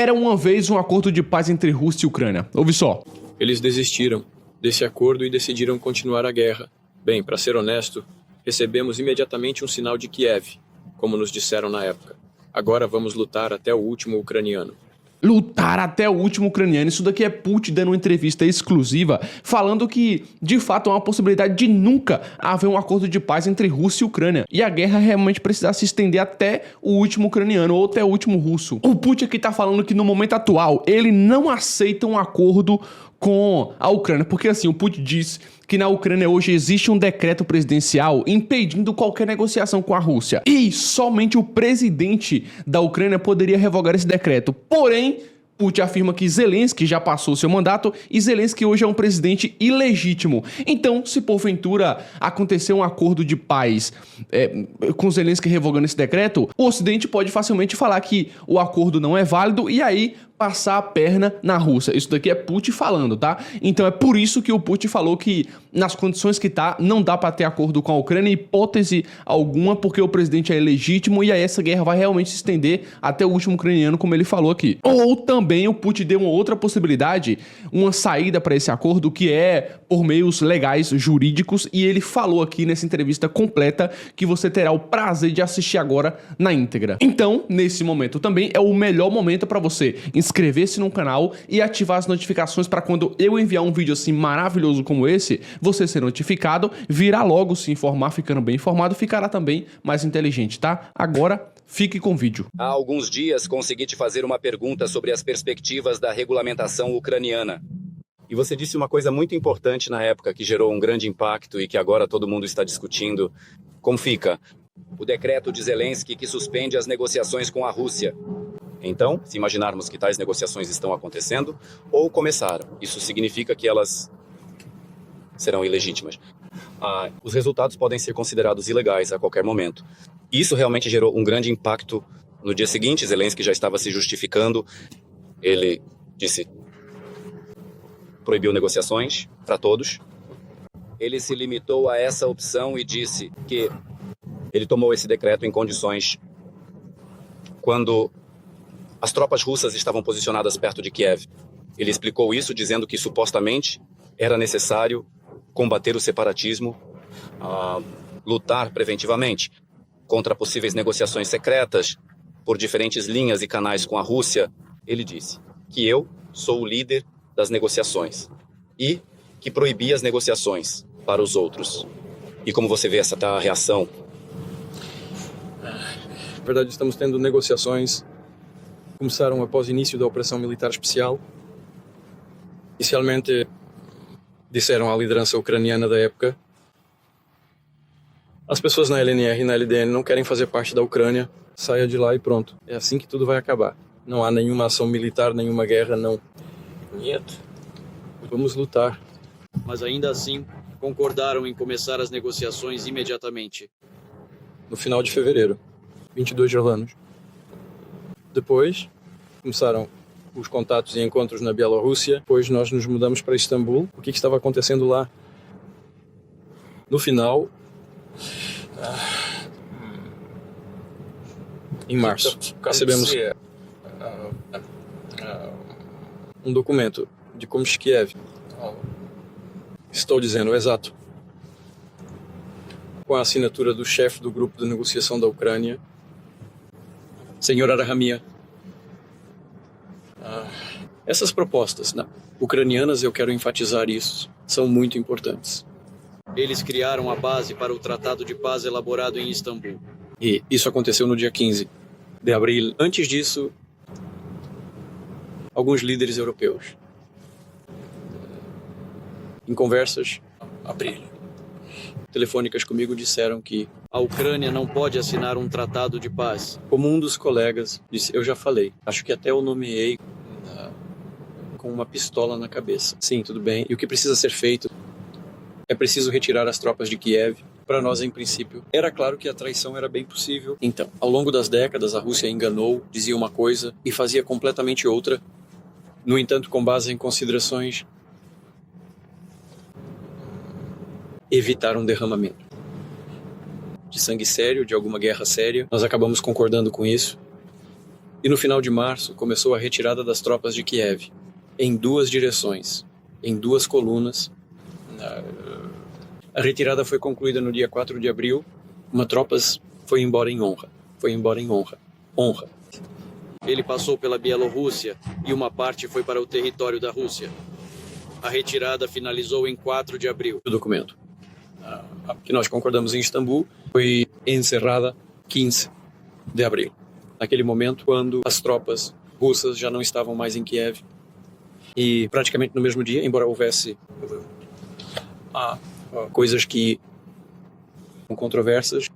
Era uma vez um acordo de paz entre Rússia e Ucrânia. Ouve só. Eles desistiram desse acordo e decidiram continuar a guerra. Bem, para ser honesto, recebemos imediatamente um sinal de Kiev, como nos disseram na época. Agora vamos lutar até o último ucraniano. Lutar até o último ucraniano. Isso daqui é Putin dando uma entrevista exclusiva, falando que, de fato, há uma possibilidade de nunca haver um acordo de paz entre Rússia e Ucrânia. E a guerra realmente precisar se estender até o último ucraniano ou até o último russo. O Putin aqui tá falando que, no momento atual, ele não aceita um acordo com a Ucrânia. Porque, assim, o Putin diz que na Ucrânia hoje existe um decreto presidencial impedindo qualquer negociação com a Rússia. E somente o presidente da Ucrânia poderia revogar esse decreto. Porém, Putin afirma que Zelensky já passou seu mandato e Zelensky hoje é um presidente ilegítimo. Então, se porventura acontecer um acordo de paz com Zelensky revogando esse decreto, o Ocidente pode facilmente falar que o acordo não é válido e aí passar a perna na Rússia. Isso daqui é Putin falando, tá? Então é por isso que o Putin falou que nas condições que tá, não dá pra ter acordo com a Ucrânia, hipótese alguma, porque o presidente é ilegítimo e aí essa guerra vai realmente se estender até o último ucraniano, como ele falou aqui. Ou também o Putin deu uma outra possibilidade, uma saída para esse acordo, que é por meios legais, jurídicos, e ele falou aqui nessa entrevista completa que você terá o prazer de assistir agora na íntegra. Então, nesse momento também é o melhor momento para você inscrever-se no canal e ativar as notificações para quando eu enviar um vídeo assim maravilhoso como esse, você ser notificado, virá logo se informar, ficando bem informado, ficará também mais inteligente, tá? Agora, fique com o vídeo. Há alguns dias consegui te fazer uma pergunta sobre as perspectivas da regulamentação ucraniana. E você disse uma coisa muito importante na época que gerou um grande impacto e que agora todo mundo está discutindo. Como fica? O decreto de Zelensky que suspende as negociações com a Rússia. Então, se imaginarmos que tais negociações estão acontecendo ou começaram, isso significa que elas serão ilegítimas. Os resultados podem ser considerados ilegais a qualquer momento. Isso realmente gerou um grande impacto. No dia seguinte, Zelensky já estava se justificando. Ele disse, proibiu negociações para todos. Ele se limitou a essa opção e disse que ele tomou esse decreto em condições quando as tropas russas estavam posicionadas perto de Kiev. Ele explicou isso dizendo que supostamente era necessário combater o separatismo, lutar preventivamente contra possíveis negociações secretas por diferentes linhas e canais com a Rússia. Ele disse que eu sou o líder das negociações e que proibia as negociações para os outros. E como você vê essa reação? Na verdade, estamos tendo negociações. Começaram após o início da operação militar especial. Inicialmente, disseram à liderança ucraniana da época: as pessoas na LNR e na LDN não querem fazer parte da Ucrânia, saia de lá e pronto. É assim que tudo vai acabar. Não há nenhuma ação militar, nenhuma guerra, não. Nieto. Vamos lutar. Mas ainda assim, concordaram em começar as negociações imediatamente. No final de fevereiro, 22 de Orlando. Depois, começaram os contatos e encontros na Bielorrússia. Depois nós nos mudamos para Istambul. O que estava acontecendo lá? No final, em março, recebemos um documento de Komishkiev. Estou dizendo, exato. Com a assinatura do chefe do grupo de negociação da Ucrânia, Senhor Arahamia. Essas propostas ucranianas, eu quero enfatizar isso, são muito importantes. Eles criaram a base para o Tratado de Paz elaborado em Istambul. E isso aconteceu no dia 15 de abril. Antes disso, alguns líderes europeus, em conversas telefônicas comigo, disseram que a Ucrânia não pode assinar um tratado de paz. Como um dos colegas disse, eu já falei, acho que até eu nomeei com uma pistola na cabeça. Sim, tudo bem. E o que precisa ser feito? É preciso retirar as tropas de Kiev. Para nós, em princípio, era claro que a traição era bem possível. Então, ao longo das décadas, a Rússia enganou, dizia uma coisa e fazia completamente outra. No entanto, com base em considerações, evitar um derramamento de sangue sério, de alguma guerra séria. Nós acabamos concordando com isso. E no final de março começou a retirada das tropas de Kiev, em 2 direções, em 2 colunas. A retirada foi concluída no dia 4 de abril. Uma tropas foi embora em honra. Foi embora em honra. Honra. Ele passou pela Bielorrússia e uma parte foi para o território da Rússia. A retirada finalizou em 4 de abril. O documento que nós concordamos em Istambul foi encerrada 15 de abril. Naquele momento, quando as tropas russas já não estavam mais em Kiev. E praticamente no mesmo dia, embora houvesse coisas que são controversas,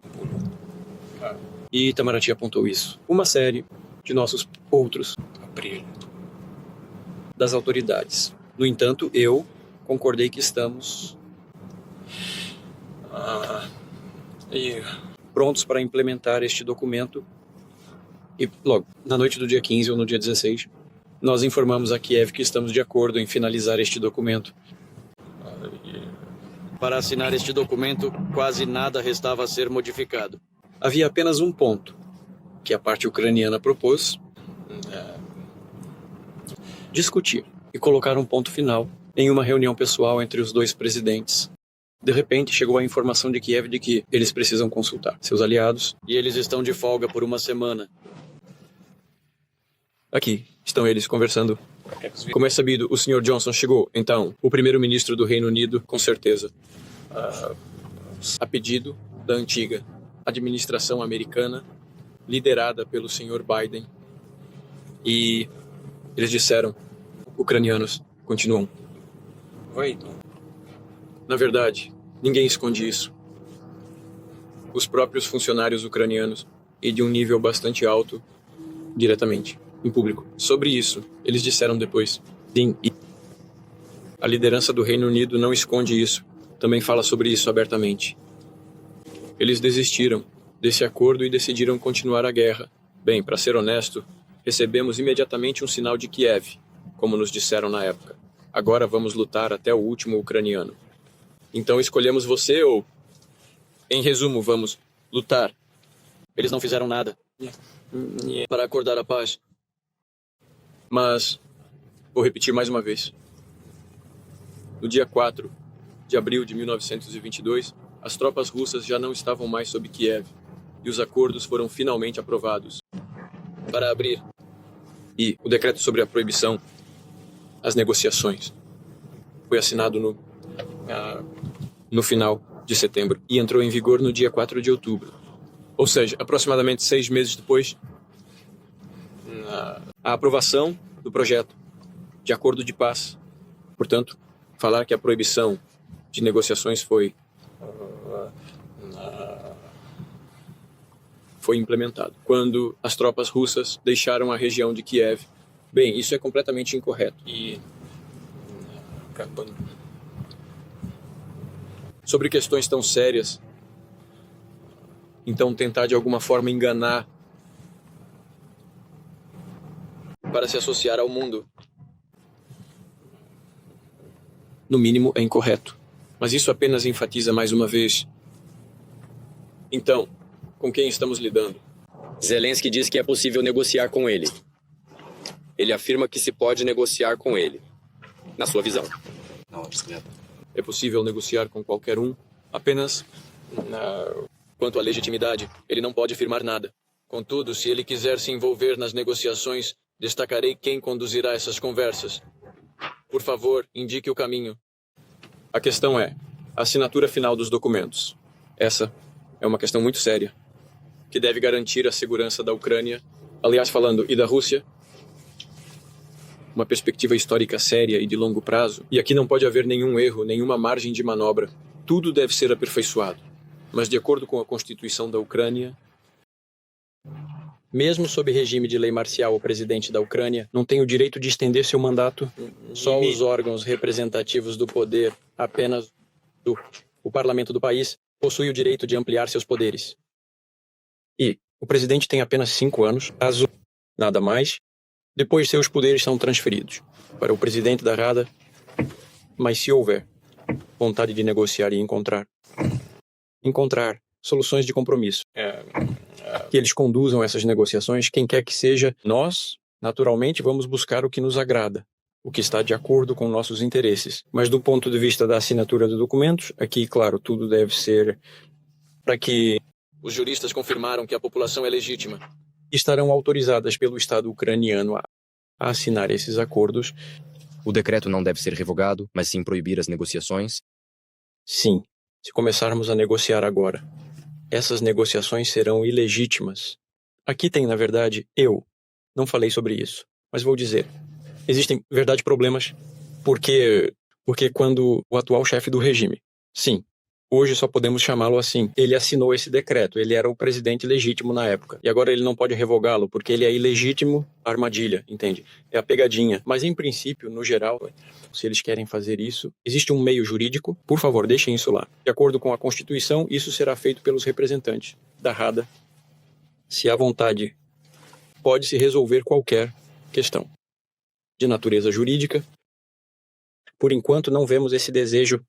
e Itamaraty apontou isso. Uma série de nossos outros das autoridades. No entanto, eu concordei que estamos prontos para implementar este documento. E logo, na noite do dia 15 ou no dia 16, nós informamos a Kiev que estamos de acordo em finalizar este documento. Para assinar este documento, quase nada restava a ser modificado. Havia apenas um ponto que a parte ucraniana propôs discutir e colocar um ponto final em uma reunião pessoal entre os 2 presidentes. De repente, chegou a informação de Kiev de que eles precisam consultar seus aliados. E eles estão de folga por uma semana. Aqui estão eles conversando. Como é sabido, o Sr. Johnson chegou. Então, o primeiro-ministro do Reino Unido, com certeza, a pedido da antiga administração americana, liderada pelo Sr. Biden. E eles disseram, ucranianos continuam. Na verdade, ninguém esconde isso. Os próprios funcionários ucranianos, e de um nível bastante alto, diretamente, em público. Sobre isso, eles disseram depois. Sim, e a liderança do Reino Unido não esconde isso. Também fala sobre isso abertamente. Eles desistiram desse acordo e decidiram continuar a guerra. Bem, para ser honesto, recebemos imediatamente um sinal de Kiev, como nos disseram na época. Agora vamos lutar até o último ucraniano. Então escolhemos você ou... Em resumo, vamos lutar. Eles não fizeram nada para acordar a paz. Mas, vou repetir mais uma vez. No dia 4 de abril de 1922, as tropas russas já não estavam mais sob Kiev e os acordos foram finalmente aprovados. Para abrir. E o decreto sobre a proibição, as negociações, foi assinado no final de setembro e entrou em vigor no dia 4 de outubro. Ou seja, aproximadamente 6 meses depois, a aprovação do projeto de acordo de paz. Portanto, falar que a proibição de negociações foi implementado quando as tropas russas deixaram a região de Kiev. Bem, isso é completamente incorreto. E sobre questões tão sérias, então tentar de alguma forma enganar para se associar ao mundo, no mínimo é incorreto. Mas isso apenas enfatiza mais uma vez. Então, com quem estamos lidando? Zelensky diz que é possível negociar com ele. Ele afirma que se pode negociar com ele. Na sua visão. É possível negociar com qualquer um, apenas Quanto à legitimidade, ele não pode afirmar nada. Contudo, se ele quiser se envolver nas negociações, destacarei quem conduzirá essas conversas. Por favor, indique o caminho. A questão é a assinatura final dos documentos. Essa é uma questão muito séria, que deve garantir a segurança da Ucrânia, aliás, falando, e da Rússia, uma perspectiva histórica séria e de longo prazo. E aqui não pode haver nenhum erro, nenhuma margem de manobra. Tudo deve ser aperfeiçoado. Mas, de acordo com a Constituição da Ucrânia, mesmo sob regime de lei marcial, o presidente da Ucrânia não tem o direito de estender seu mandato. Só os órgãos representativos do poder, apenas o parlamento do país, possui o direito de ampliar seus poderes. E o presidente tem apenas 5 anos, caso nada mais. Depois, seus poderes são transferidos para o presidente da Rada. Mas se houver vontade de negociar e encontrar soluções de compromisso, que eles conduzam essas negociações, quem quer que seja. Nós, naturalmente, vamos buscar o que nos agrada, o que está de acordo com nossos interesses. Mas do ponto de vista da assinatura de documentos, aqui, claro, tudo deve ser para que Os juristas confirmaram que a população é legítima. estarão autorizadas pelo Estado ucraniano a assinar esses acordos. O decreto não deve ser revogado, mas sim proibir as negociações. Sim, se começarmos a negociar agora, essas negociações serão ilegítimas. Aqui tem, na verdade, eu não falei sobre isso, mas vou dizer, existem, verdade, problemas, porque quando o atual chefe do regime, sim, hoje só podemos chamá-lo assim, ele assinou esse decreto, ele era o presidente legítimo na época, e agora ele não pode revogá-lo, porque ele é ilegítimo, armadilha, entende? É a pegadinha. Mas em princípio, no geral, se eles querem fazer isso, existe um meio jurídico, por favor, deixem isso lá. De acordo com a Constituição, isso será feito pelos representantes da Rada, se à vontade pode-se resolver qualquer questão de natureza jurídica. Por enquanto, não vemos esse desejo